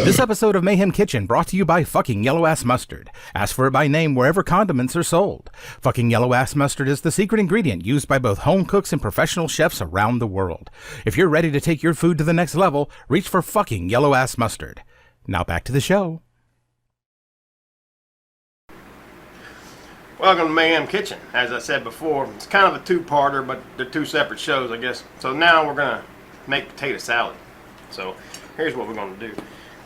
This episode of Mayhem Kitchen brought to you by fucking Yellow Ass Mustard. Ask for it by name wherever condiments are sold. Fucking Yellow Ass Mustard is the secret ingredient used by both home cooks and professional chefs around the world. If you're ready to take your food to the next level, reach for fucking Yellow Ass Mustard. Now back to the show. Welcome to Mayhem Kitchen. As I said before, it's kind of a two-parter, but they're two separate shows, I guess. So now we're going to make potato salad. So here's what we're going to do.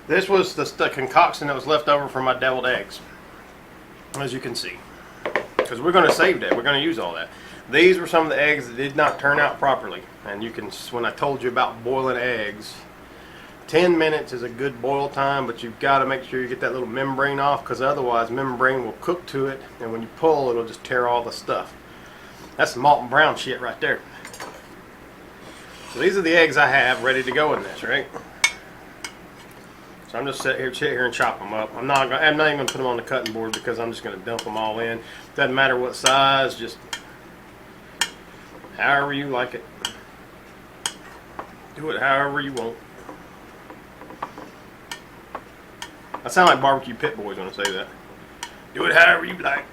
This was the concoction that was left over from my deviled eggs, as you can see. Because we're going to save that. We're going to use all that. These were some of the eggs that did not turn out properly. And you can, when I told you about boiling eggs, 10 minutes is a good boil time, but you've got to make sure you get that little membrane off, because otherwise membrane will cook to it, and when you pull, it'll just tear all the stuff. That's some Malt and Brown shit right there. So these are the eggs I have ready to go in this, right? So I'm just sit here and chop them up. I'm not even going to put them on the cutting board because I'm just going to dump them all in. Doesn't matter what size, just however you like it. Do it however you want. I sound like barbecue pit boys when I say that. Do it however you like.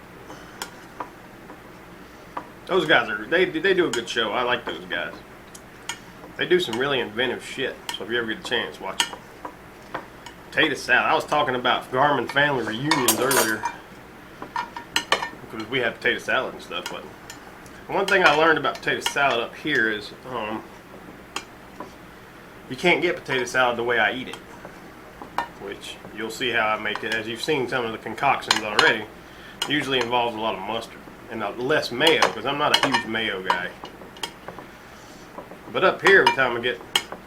Those guys they do a good show. I like those guys. They do some really inventive shit. So if you ever get a chance, watch it. Potato salad. I was talking about Garmin family reunions earlier because we had potato salad and stuff. But one thing I learned about potato salad up here is you can't get potato salad the way I eat it, which you'll see how I make it. As you've seen some of the concoctions already, it usually involves a lot of mustard and less mayo because I'm not a huge mayo guy. But up here, every time I get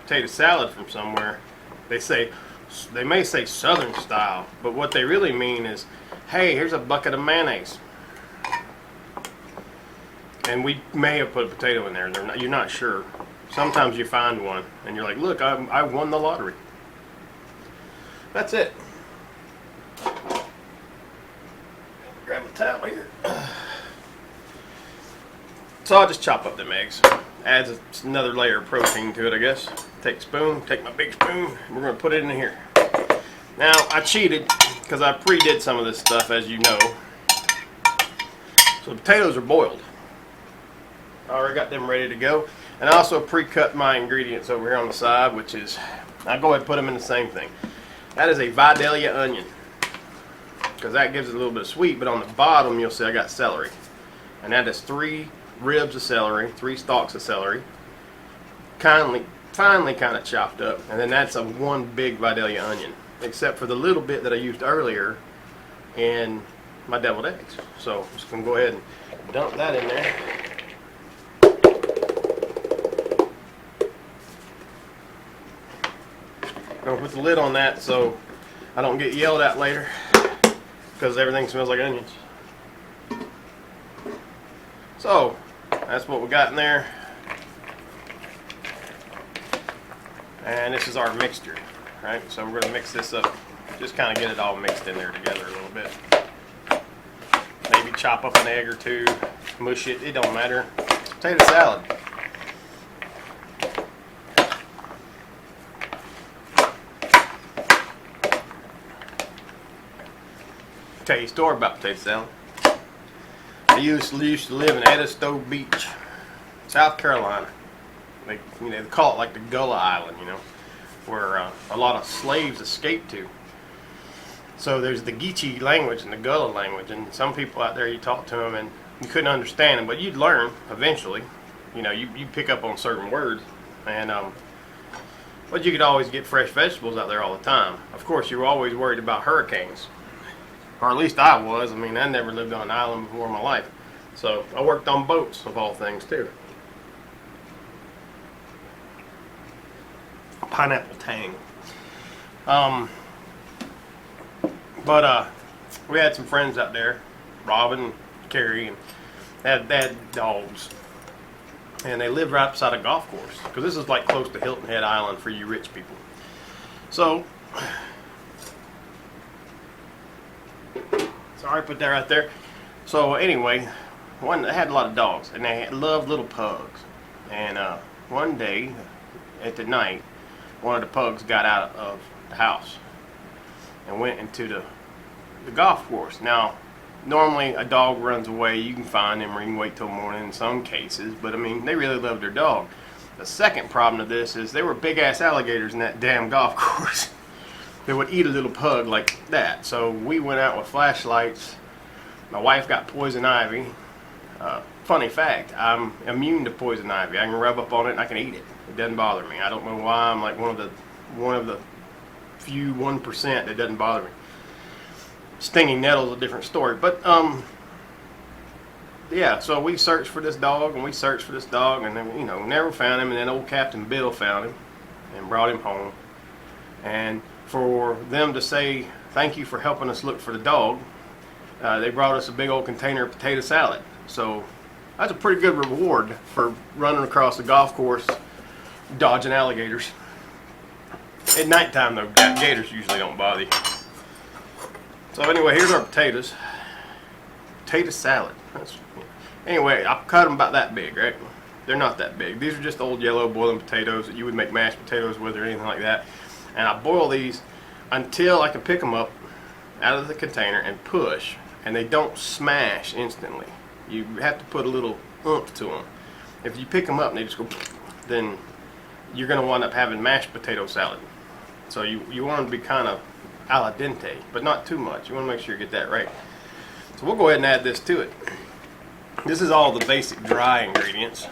potato salad from somewhere, they may say Southern style, but what they really mean is, hey, here's a bucket of mayonnaise. And we may have put a potato in there. You're not sure. Sometimes you find one, and you're like, look, I won the lottery. That's it. Grab a towel here. So I'll just chop up them eggs. Adds another layer of protein to it, I guess. Take a spoon, take my big spoon, and we're going to put it in here. Now, I cheated because I pre-did some of this stuff, as you know. So the potatoes are boiled. I already got them ready to go. And I also pre-cut my ingredients over here on the side, which is, I'll go ahead and put them in the same thing. That is a Vidalia onion, because that gives it a little bit of sweet, but on the bottom you'll see I got celery. And that is 3 ribs of celery, 3 stalks of celery, finely kind of chopped up, and then that's one big Vidalia onion, except for the little bit that I used earlier in my deviled eggs. So I'm just going to go ahead and dump that in there. I'm going to put the lid on that so I don't get yelled at later because everything smells like onions. So that's what we got in there. And this is our mixture, right? So we're going to mix this up. Just kind of get it all mixed in there together a little bit. Maybe chop up an egg or two, mush it, it don't matter. It's potato salad. Tell you a story about potato salad. I used to live in Edisto Beach, South Carolina. They call it like the Gullah Island, where a lot of slaves escaped to. So there's the Geechee language and the Gullah language, and some people out there, you talk to them and you couldn't understand them, but you'd learn eventually. You pick up on certain words, and but you could always get fresh vegetables out there all the time. Of course, you were always worried about hurricanes. Or at least I was. I mean, I never lived on an island before in my life. So I worked on boats, of all things, too. pineapple tang. But we had some friends out there, Robin, Carrie, and they had dogs. And they lived right beside a golf course, because this is like close to Hilton Head Island for you rich people. So, sorry, put that right there. So anyway, they had a lot of dogs, and they loved little pugs. And one day, at the night, one of the pugs got out of the house and went into the golf course. Now, normally a dog runs away, you can find them, or you can wait till morning in some cases, but I mean, they really love their dog. The second problem to this is there were big ass alligators in that damn golf course that would eat a little pug like that. So we went out with flashlights. My wife got poison ivy. Funny fact, I'm immune to poison ivy. I can rub up on it and I can eat it. It doesn't bother me. I don't know why. I'm like one of the few 1% that doesn't bother me. Stinging nettle's a different story, but yeah. So we searched for this dog, and we searched for this dog, and then never found him. And then old Captain Bill found him and brought him home. And for them to say thank you for helping us look for the dog, they brought us a big old container of potato salad. So that's a pretty good reward for running across the golf course, dodging alligators. At nighttime, though, gators usually don't bother you. So anyway, here's our potatoes. Potato salad. Anyway, I cut them about that big, right? They're not that big. These are just old yellow boiling potatoes that you would make mashed potatoes with or anything like that. And I boil these until I can pick them up out of the container and push, and they don't smash instantly. You have to put a little oomph to them. If you pick them up and they just go, then you're going to wind up having mashed potato salad. So you want them to be kind of al dente, but not too much. You want to make sure you get that right. So we'll go ahead and add this to it. This is all the basic dry ingredients.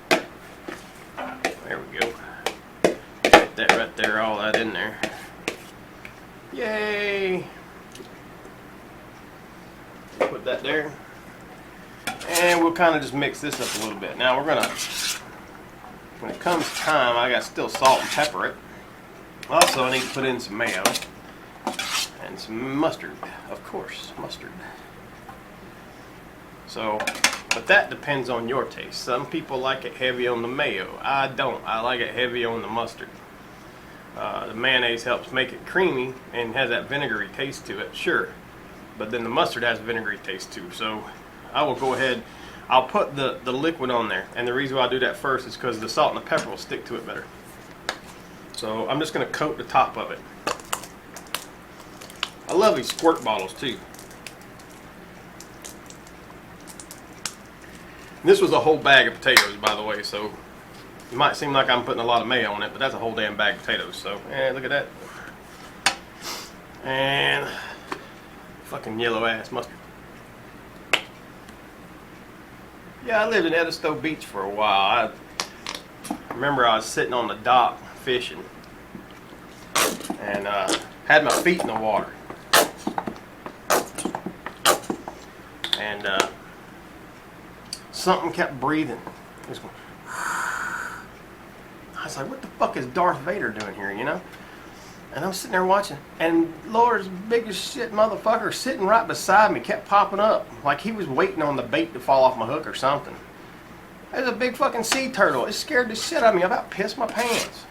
There we go. Get that right there, all that in there. Yay! Put that there. And we'll kind of just mix this up a little bit. Now we're gonna, when it comes time, I got still salt and pepper it. Also, I need to put in some mayo and some mustard, of course, mustard. So, but that depends on your taste. Some people like it heavy on the mayo. I don't. I like it heavy on the mustard. The mayonnaise helps make it creamy and has that vinegary taste to it, sure. But then the mustard has a vinegary taste too. So I will go ahead, I'll put the liquid on there. And the reason why I do that first is because the salt and the pepper will stick to it better. So I'm just going to coat the top of it. I love these squirt bottles too. This was a whole bag of potatoes, by the way, so it might seem like I'm putting a lot of mayo on it, but that's a whole damn bag of potatoes. So, look at that. And fucking yellow ass mustard. Yeah, I lived in Edisto Beach for a while. I remember I was sitting on the dock fishing and had my feet in the water. And something kept breathing. It was going, I was like, what the fuck is Darth Vader doing here, you know? And I'm sitting there watching, and Lord's biggest shit motherfucker sitting right beside me kept popping up like he was waiting on the bait to fall off my hook or something. There's a big fucking sea turtle. It scared the shit out of me. I about pissed my pants.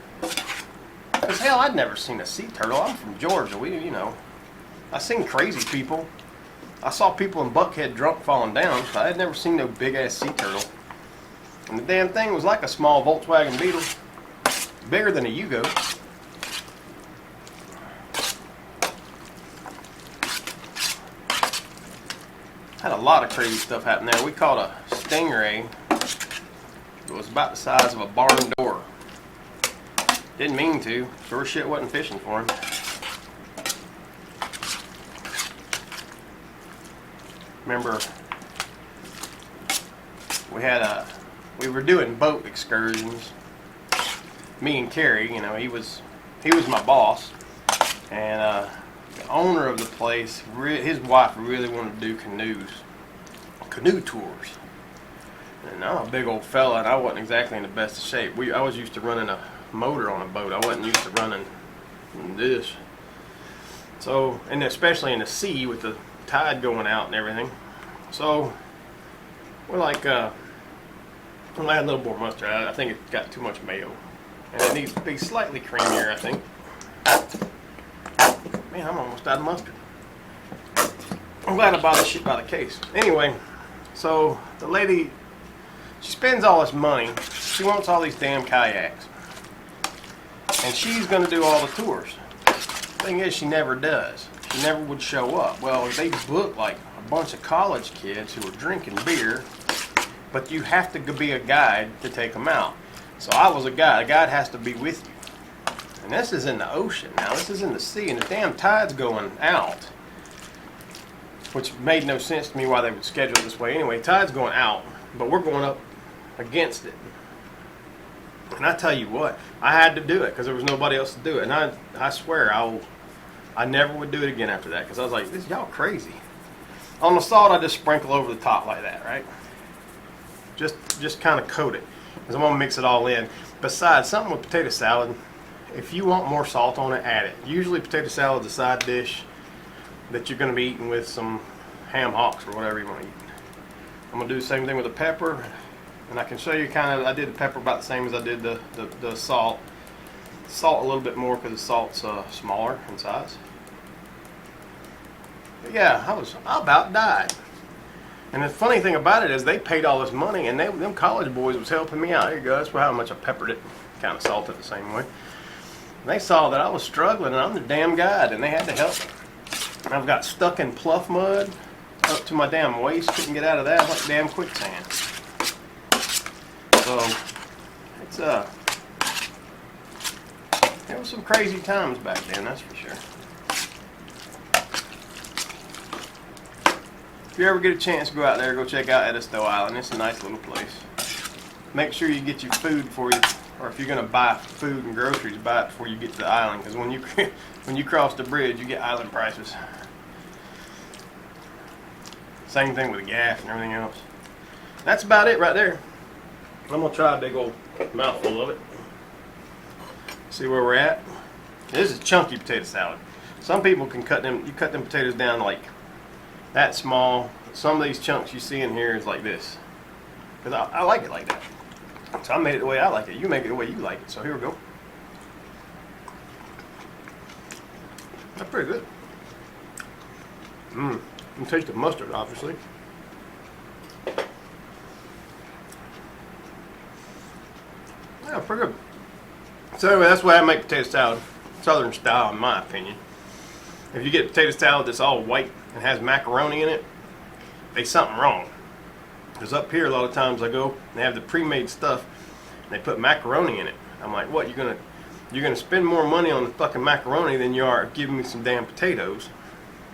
Because hell, I'd never seen a sea turtle. I'm from Georgia. I seen crazy people. I saw people in Buckhead drunk falling down, but I had never seen no big ass sea turtle. And the damn thing was like a small Volkswagen Beetle. Bigger than a Yugo. Had a lot of crazy stuff happen there. We caught a stingray. It was about the size of a barn door. Didn't mean to. Sure shit wasn't fishing for him. Remember, we were doing boat excursions. Me and Carrie, he was my boss, and the owner of the place, his wife really wanted to do canoe tours. And I'm a big old fella, and I wasn't exactly in the best of shape. I was used to running a motor on a boat. I wasn't used to running this. So, and especially in the sea with the tide going out and everything. So, we're like, we'll add a little more mustard. I think it got too much mayo. And it needs to be slightly creamier, I think. Man, I'm almost out of mustard. I'm glad I bought this shit by the case. Anyway, so the lady, she spends all this money. She wants all these damn kayaks. And she's going to do all the tours. Thing is, she never does. She never would show up. Well, they book like a bunch of college kids who are drinking beer, but you have to be a guide to take them out. So I was a guide. A guide has to be with you. And this is in the ocean now. This is in the sea, and the damn tide's going out. Which made no sense to me why they would schedule it this way. Anyway, tide's going out, but we're going up against it. And I tell you what, I had to do it because there was nobody else to do it. And I swear I never would do it again after that because I was like, this y'all crazy. On the salt, I just sprinkle over the top like that, right? Just kind of coat it because I'm gonna mix it all in. Besides, something with potato salad, if you want more salt on it, add it. Usually potato salad's a side dish that you're going to be eating with some ham hocks or whatever you want to eat. I'm going to do the same thing with the pepper, and I can show you kind of, I did the pepper about the same as I did the salt. Salt a little bit more because the salt's smaller in size. But yeah, I about died. And the funny thing about it is they paid all this money, and them college boys was helping me out. Here you go, that's how much I peppered it, kind of salted the same way. And they saw that I was struggling, and I'm the damn guide, and they had to help me. I've got stuck in pluff mud up to my damn waist. Couldn't get out of that like damn quicksand. So it's there was some crazy times back then, that's for sure. If you ever get a chance to go out there, go check out Edisto Island. It's a nice little place. Make sure you get your food before you, or if you're gonna buy food and groceries, buy it before you get to the island. Because when you cross the bridge, you get island prices. Same thing with gas and everything else. That's about it right there. I'm gonna try a big old mouthful of it. See where we're at. This is chunky potato salad. Some people can cut them. You cut them potatoes down like that small. Some of these chunks you see in here is like this. Because I like it like that. So I made it the way I like it. You make it the way you like it. So here we go. That's pretty good. You can taste the mustard, obviously. Yeah, pretty good. So anyway, that's why I make potato salad. Southern style, in my opinion. If you get potato salad that's all white and has macaroni in it, there's something wrong. Because up here, a lot of times I go, and they have the pre-made stuff, and they put macaroni in it. I'm like, what, you're gonna spend more money on the fucking macaroni than you are giving me some damn potatoes.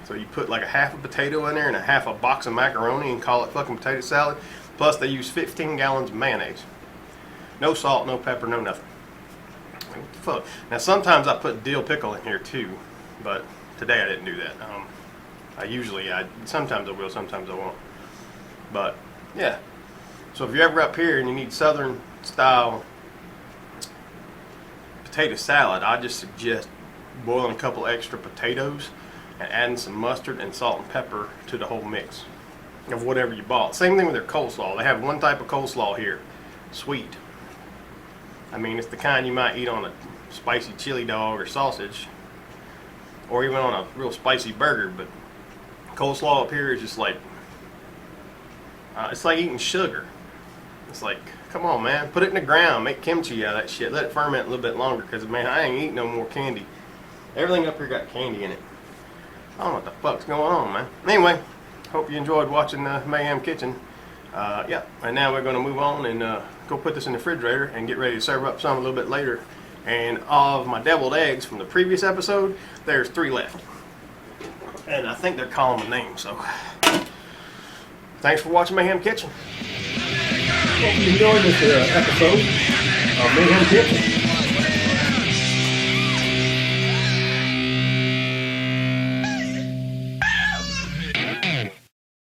So you put like a half a potato in there and a half a box of macaroni and call it fucking potato salad. Plus they use 15 gallons of mayonnaise. No salt, no pepper, no nothing. What the fuck? Now sometimes I put dill pickle in here too, but today I didn't do that. Sometimes I will, sometimes I won't. But yeah. So if you're ever up here and you need southern style potato salad, I just suggest boiling a couple extra potatoes and adding some mustard and salt and pepper to the whole mix of whatever you bought. Same thing with their coleslaw. They have one type of coleslaw here, sweet. I mean, it's the kind you might eat on a spicy chili dog or sausage, or even on a real spicy burger. But coleslaw up here is just like, it's like eating sugar. It's like, come on, man, put it in the ground, make kimchi out of that shit, let it ferment a little bit longer, because man, I ain't eating no more candy. Everything up here got candy in it. I don't know what the fuck's going on, man. Anyway, hope you enjoyed watching Mayhem Kitchen. Yeah, and now we're going to move on and go put this in the refrigerator and get ready to serve up some a little bit later. And of my deviled eggs from the previous episode, there's 3 left. And I think they're calling my name, so thanks for watching Mayhem Kitchen. Hope you enjoyed this episode of Mayhem Kitchen.